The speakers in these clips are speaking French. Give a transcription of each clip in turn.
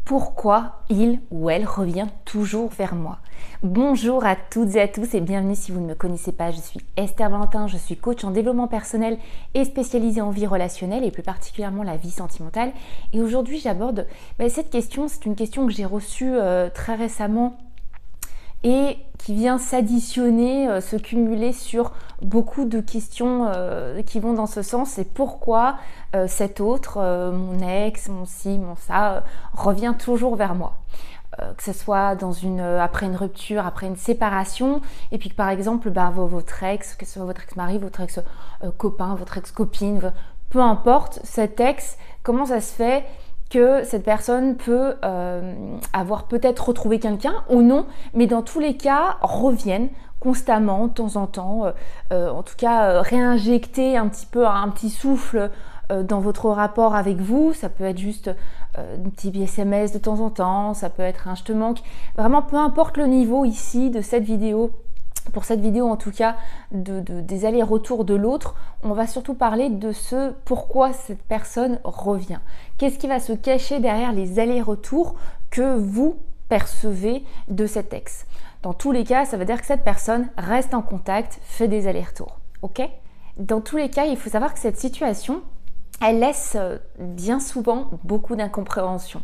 pourquoi il ou elle revient toujours vers moi. Bonjour à toutes et à tous et bienvenue si vous ne me connaissez pas, je suis Esther Valentin, je suis coach en développement personnel et spécialisée en vie relationnelle et plus particulièrement la vie sentimentale. Et aujourd'hui j'aborde cette question, c'est une question que j'ai reçue très récemment et qui vient s'additionner, se cumuler sur beaucoup de questions qui vont dans ce sens. C'est pourquoi cet autre, mon ex, mon ci, mon ça, revient toujours vers moi. Que ce soit après une rupture, après une séparation, et puis que par exemple votre ex, que ce soit votre ex-mari, votre ex-copain, votre ex-copine, peu importe, cet ex, comment ça se fait que cette personne peut avoir peut-être retrouvé quelqu'un ou non, mais dans tous les cas reviennent constamment, de temps en temps, en tout cas réinjecter un petit souffle dans votre rapport avec vous. Ça peut être juste un petit SMS de temps en temps, ça peut être un je te manque, vraiment peu importe le niveau ici de cette vidéo. Pour cette vidéo en tout cas, des allers-retours de l'autre, on va surtout parler de ce pourquoi cette personne revient. Qu'est-ce qui va se cacher derrière les allers-retours que vous percevez de cet ex. Dans tous les cas, ça veut dire que cette personne reste en contact, fait des allers-retours. Ok ? Dans tous les cas, il faut savoir que cette situation, elle laisse bien souvent beaucoup d'incompréhension.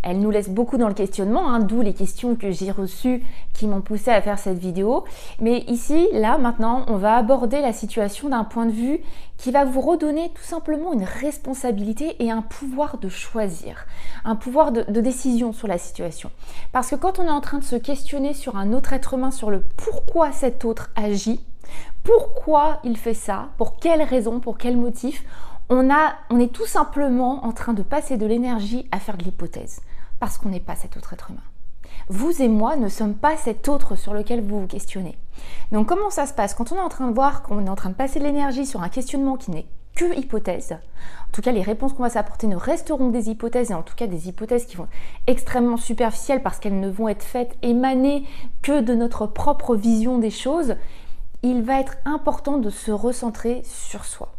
Elle nous laisse beaucoup dans le questionnement, d'où les questions que j'ai reçues qui m'ont poussé à faire cette vidéo. Mais ici, là, maintenant, on va aborder la situation d'un point de vue qui va vous redonner tout simplement une responsabilité et un pouvoir de choisir, un pouvoir de décision sur la situation. Parce que quand on est en train de se questionner sur un autre être humain, sur le pourquoi cet autre agit, pourquoi il fait ça, pour quelle raison, pour quel motif, on est tout simplement en train de passer de l'énergie à faire de l'hypothèse, parce qu'on n'est pas cet autre être humain. Vous et moi ne sommes pas cet autre sur lequel vous vous questionnez. Donc comment ça se passe? Quand on est en train de voir qu'on est en train de passer de l'énergie sur un questionnement qui n'est que hypothèse, en tout cas les réponses qu'on va s'apporter ne resteront des hypothèses, et en tout cas des hypothèses qui vont être extrêmement superficielles parce qu'elles ne vont être faites émaner que de notre propre vision des choses, il va être important de se recentrer sur soi.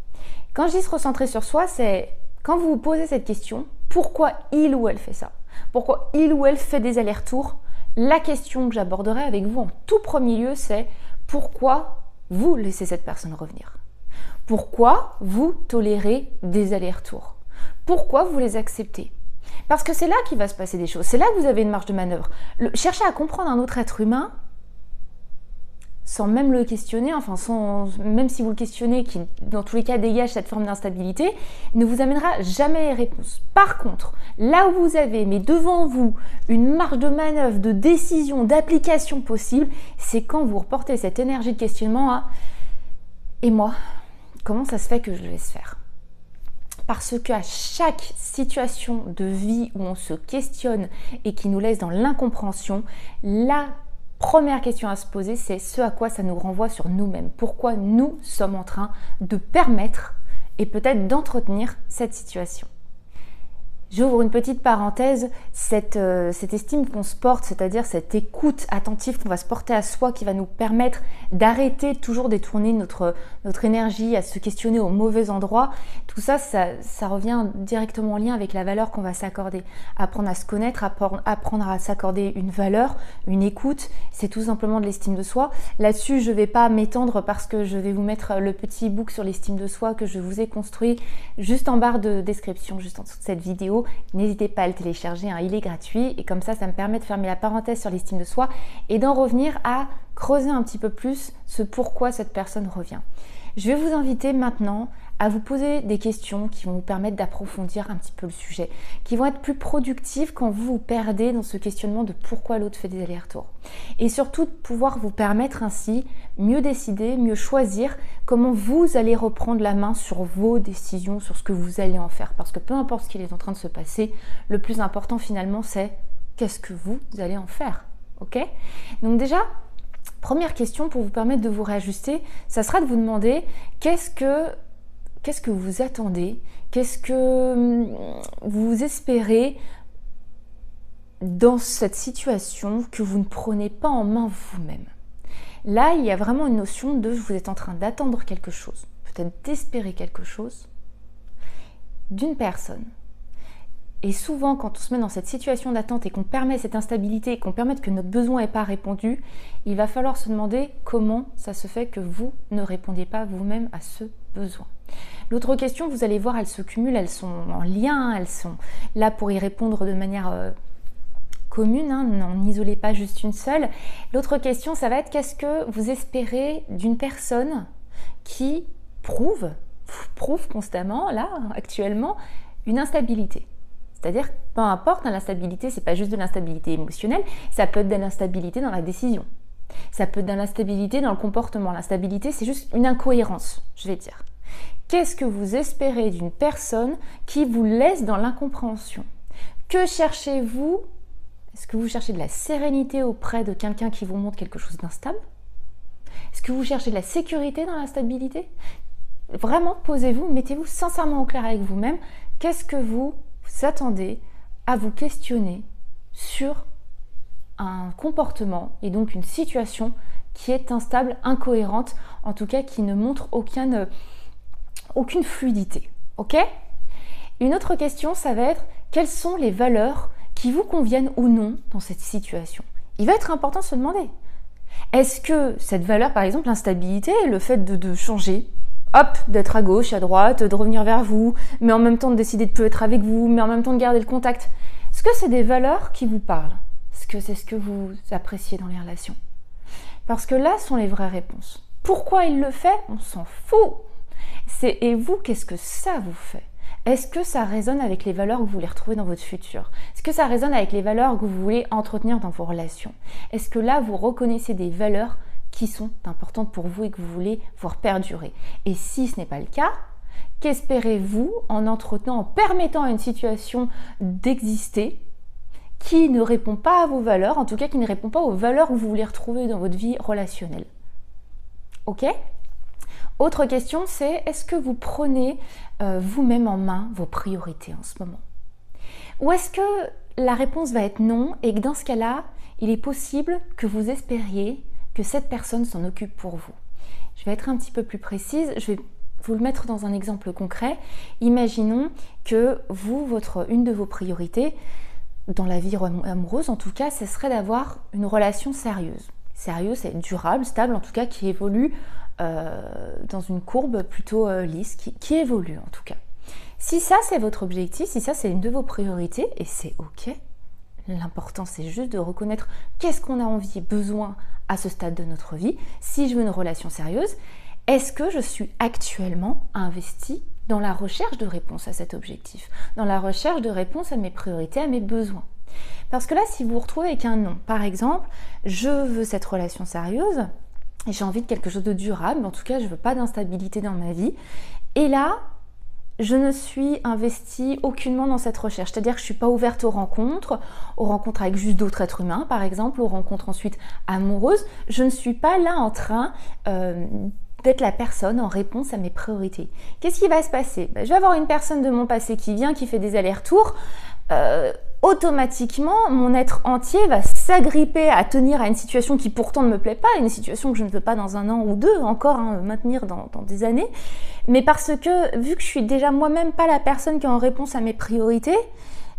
Quand je dis se recentrer sur soi, c'est quand vous vous posez cette question, pourquoi il ou elle fait ça? Pourquoi il ou elle fait des allers-retours? La question que j'aborderai avec vous en tout premier lieu, c'est pourquoi vous laissez cette personne revenir? Pourquoi vous tolérez des allers-retours? Pourquoi vous les acceptez? Parce que c'est là qu'il va se passer des choses, c'est là que vous avez une marge de manœuvre. Chercher à comprendre un autre être humain, sans même le questionner, même si vous le questionnez, qui dans tous les cas dégage cette forme d'instabilité, ne vous amènera jamais les réponses. Par contre, là où vous avez, mais devant vous, une marge de manœuvre, de décision, d'application possible, c'est quand vous reportez cette énergie de questionnement à « et moi, comment ça se fait que je le laisse faire ?» Parce qu'à chaque situation de vie où on se questionne et qui nous laisse dans l'incompréhension, la première question à se poser, c'est ce à quoi ça nous renvoie sur nous-mêmes. Pourquoi nous sommes en train de permettre et peut-être d'entretenir cette situation. J'ouvre une petite parenthèse, cette estime qu'on se porte, c'est-à-dire cette écoute attentive qu'on va se porter à soi qui va nous permettre d'arrêter de toujours détourner notre énergie à se questionner au mauvais endroit. Tout ça, ça revient directement en lien avec la valeur qu'on va s'accorder. Apprendre à se connaître, apprendre à s'accorder une valeur, une écoute, c'est tout simplement de l'estime de soi. Là-dessus, je ne vais pas m'étendre parce que je vais vous mettre le petit book sur l'estime de soi que je vous ai construit juste en barre de description, juste en dessous de cette vidéo. N'hésitez pas à le télécharger, il est gratuit et comme ça me permet de fermer la parenthèse sur l'estime de soi et d'en revenir à creuser un petit peu plus ce pourquoi cette personne revient. Je vais vous inviter maintenant à vous poser des questions qui vont vous permettre d'approfondir un petit peu le sujet, qui vont être plus productives quand vous vous perdez dans ce questionnement de pourquoi l'autre fait des allers-retours. Et surtout de pouvoir vous permettre ainsi mieux décider, mieux choisir comment vous allez reprendre la main sur vos décisions, sur ce que vous allez en faire. Parce que peu importe ce qu'il est en train de se passer, le plus important finalement c'est qu'est-ce que vous allez en faire. Ok ? Donc déjà, première question pour vous permettre de vous réajuster, ça sera de vous demander qu'est-ce que vous attendez, qu'est-ce que vous espérez dans cette situation que vous ne prenez pas en main vous-même. Là, il y a vraiment une notion de vous êtes en train d'attendre quelque chose, peut-être d'espérer quelque chose d'une personne Et souvent, quand on se met dans cette situation d'attente et qu'on permet cette instabilité et qu'on permet que notre besoin n'est pas répondu, il va falloir se demander comment ça se fait que vous ne répondiez pas vous-même à ce besoin. L'autre question, vous allez voir, elles se cumulent, elles sont en lien, elles sont là pour y répondre de manière commune, n'en isolez pas juste une seule. L'autre question, ça va être qu'est-ce que vous espérez d'une personne qui prouve constamment, là, actuellement, une instabilité. C'est-à-dire, peu importe, l'instabilité, c'est pas juste de l'instabilité émotionnelle, ça peut être de l'instabilité dans la décision. Ça peut être de l'instabilité dans le comportement. L'instabilité, c'est juste une incohérence, je vais dire. Qu'est-ce que vous espérez d'une personne qui vous laisse dans l'incompréhension? Que cherchez-vous? Est-ce que vous cherchez de la sérénité auprès de quelqu'un qui vous montre quelque chose d'instable? Est-ce que vous cherchez de la sécurité dans l'instabilité? Vraiment, posez-vous, mettez-vous sincèrement au clair avec vous-même. Qu'est-ce que vous attendez à vous questionner sur un comportement et donc une situation qui est instable, incohérente, en tout cas qui ne montre aucune fluidité. Ok? Une autre question, ça va être quelles sont les valeurs qui vous conviennent ou non dans cette situation? Il va être important de se demander, est-ce que cette valeur, par exemple l'instabilité, le fait de changer, hop, d'être à gauche, à droite, de revenir vers vous, mais en même temps de décider de ne plus être avec vous, mais en même temps de garder le contact, est-ce que c'est des valeurs qui vous parlent? Est-ce que c'est ce que vous appréciez dans les relations? Parce que là sont les vraies réponses. Pourquoi il le fait? On s'en fout. Et vous, qu'est-ce que ça vous fait? Est-ce que ça résonne avec les valeurs que vous voulez retrouver dans votre futur? Est-ce que ça résonne avec les valeurs que vous voulez entretenir dans vos relations? Est-ce que là, vous reconnaissez des valeurs qui sont importantes pour vous et que vous voulez voir perdurer? Et si ce n'est pas le cas, qu'espérez-vous en entretenant, en permettant à une situation d'exister qui ne répond pas à vos valeurs, en tout cas qui ne répond pas aux valeurs que vous voulez retrouver dans votre vie relationnelle? Ok? Autre question, c'est est-ce que vous prenez vous-même en main vos priorités en ce moment? Ou est-ce que la réponse va être non et que dans ce cas-là, il est possible que vous espériez que cette personne s'en occupe pour vous? Je vais être un petit peu plus précise, je vais vous le mettre dans un exemple concret. Imaginons que une de vos priorités, dans la vie amoureuse en tout cas, ce serait d'avoir une relation sérieuse. Sérieuse, c'est durable, stable, en tout cas qui évolue dans une courbe plutôt lisse, qui évolue en tout cas. Si ça c'est votre objectif, si ça c'est une de vos priorités, et c'est ok, l'important c'est juste de reconnaître qu'est-ce qu'on a envie et besoin à ce stade de notre vie. Si je veux une relation sérieuse, est-ce que je suis actuellement investie dans la recherche de réponse à cet objectif, dans la recherche de réponse à mes priorités, à mes besoins? Parce que là, si vous vous retrouvez avec un non, par exemple, je veux cette relation sérieuse, et j'ai envie de quelque chose de durable, en tout cas, je ne veux pas d'instabilité dans ma vie, et là, je ne suis investie aucunement dans cette recherche, c'est-à-dire que je ne suis pas ouverte aux rencontres avec juste d'autres êtres humains, par exemple, aux rencontres ensuite amoureuses, je ne suis pas là en train d'être la personne en réponse à mes priorités. Qu'est-ce qui va se passer? Je vais avoir une personne de mon passé qui vient, qui fait des allers-retours, automatiquement, mon être entier va s'agripper à tenir à une situation qui pourtant ne me plaît pas, une situation que je ne veux pas dans un an ou deux encore maintenir dans des années, mais parce que vu que je suis déjà moi-même pas la personne qui est en réponse à mes priorités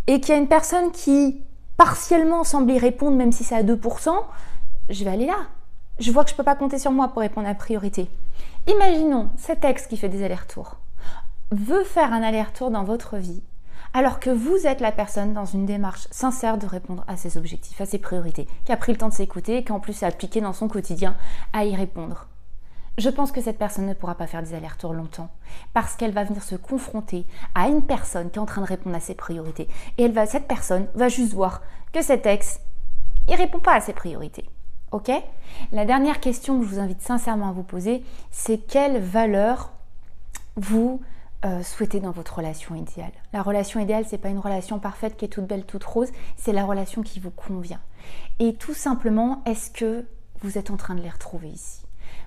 et qu'il y a une personne qui partiellement semble y répondre même si c'est à 2%, je vais aller là. Je vois que je ne peux pas compter sur moi pour répondre à la priorité. Imaginons cet ex qui fait des allers-retours veut faire un aller-retour dans votre vie alors que vous êtes la personne dans une démarche sincère de répondre à ses objectifs, à ses priorités, qui a pris le temps de s'écouter et qui en plus a appliqué dans son quotidien à y répondre. Je pense que cette personne ne pourra pas faire des allers-retours longtemps parce qu'elle va venir se confronter à une personne qui est en train de répondre à ses priorités. Et cette personne va juste voir que cet ex, il répond pas à ses priorités. Ok? La dernière question que je vous invite sincèrement à vous poser, c'est quelle valeur vous souhaitez dans votre relation idéale. La relation idéale, c'est pas une relation parfaite qui est toute belle, toute rose, c'est la relation qui vous convient. Et tout simplement, est-ce que vous êtes en train de les retrouver ici?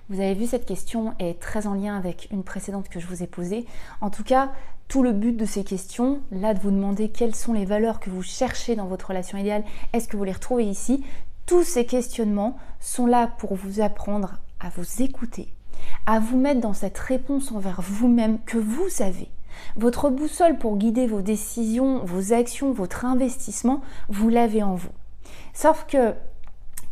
Vous avez vu, cette question est très en lien avec une précédente que je vous ai posée. En tout cas, tout le but de ces questions, là de vous demander quelles sont les valeurs que vous cherchez dans votre relation idéale, est-ce que vous les retrouvez ici? Tous ces questionnements sont là pour vous apprendre à vous écouter, à vous mettre dans cette réponse envers vous-même que vous avez, Votre boussole pour guider vos décisions, vos actions, votre investissement, vous l'avez en vous. Sauf que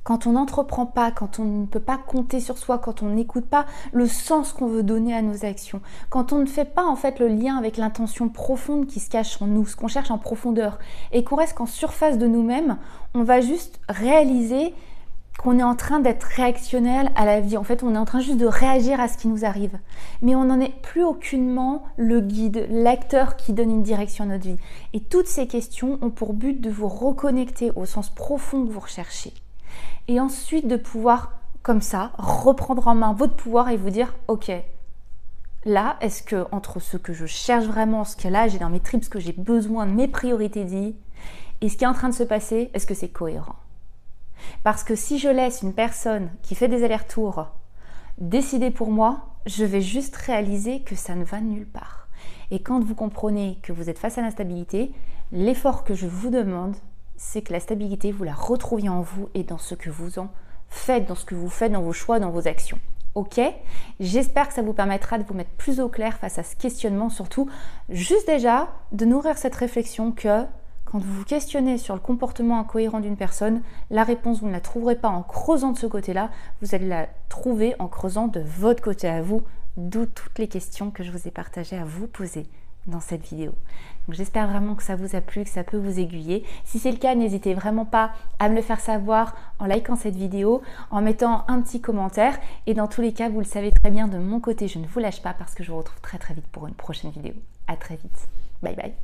quand on n'entreprend pas, quand on ne peut pas compter sur soi, quand on n'écoute pas le sens qu'on veut donner à nos actions, quand on ne fait pas en fait le lien avec l'intention profonde qui se cache en nous, ce qu'on cherche en profondeur, et qu'on reste qu'en surface de nous-mêmes, on va juste réaliser qu'on est en train d'être réactionnel à la vie. En fait, on est en train juste de réagir à ce qui nous arrive. Mais on n'en est plus aucunement le guide, l'acteur qui donne une direction à notre vie. Et toutes ces questions ont pour but de vous reconnecter au sens profond que vous recherchez. Et ensuite de pouvoir, comme ça, reprendre en main votre pouvoir et vous dire « Ok, là, est-ce que entre ce que je cherche vraiment, ce que là j'ai dans mes tripes, ce que j'ai besoin, de mes priorités de vie, et ce qui est en train de se passer, est-ce que c'est cohérent ?» Parce que si je laisse une personne qui fait des allers-retours décider pour moi, je vais juste réaliser que ça ne va nulle part. Et quand vous comprenez que vous êtes face à l'instabilité, l'effort que je vous demande, c'est que la stabilité, vous la retrouviez en vous et dans ce que vous en faites, dans ce que vous faites, dans vos choix, dans vos actions. Ok ? J'espère que ça vous permettra de vous mettre plus au clair face à ce questionnement, surtout juste déjà de nourrir cette réflexion que quand vous vous questionnez sur le comportement incohérent d'une personne, la réponse, vous ne la trouverez pas en creusant de ce côté-là, vous allez la trouver en creusant de votre côté à vous, d'où toutes les questions que je vous ai partagées à vous poser dans cette vidéo. Donc j'espère vraiment que ça vous a plu, que ça peut vous aiguiller. Si c'est le cas, n'hésitez vraiment pas à me le faire savoir en likant cette vidéo, en mettant un petit commentaire. Et dans tous les cas, vous le savez très bien, de mon côté, je ne vous lâche pas parce que je vous retrouve très très vite pour une prochaine vidéo. À très vite. Bye bye.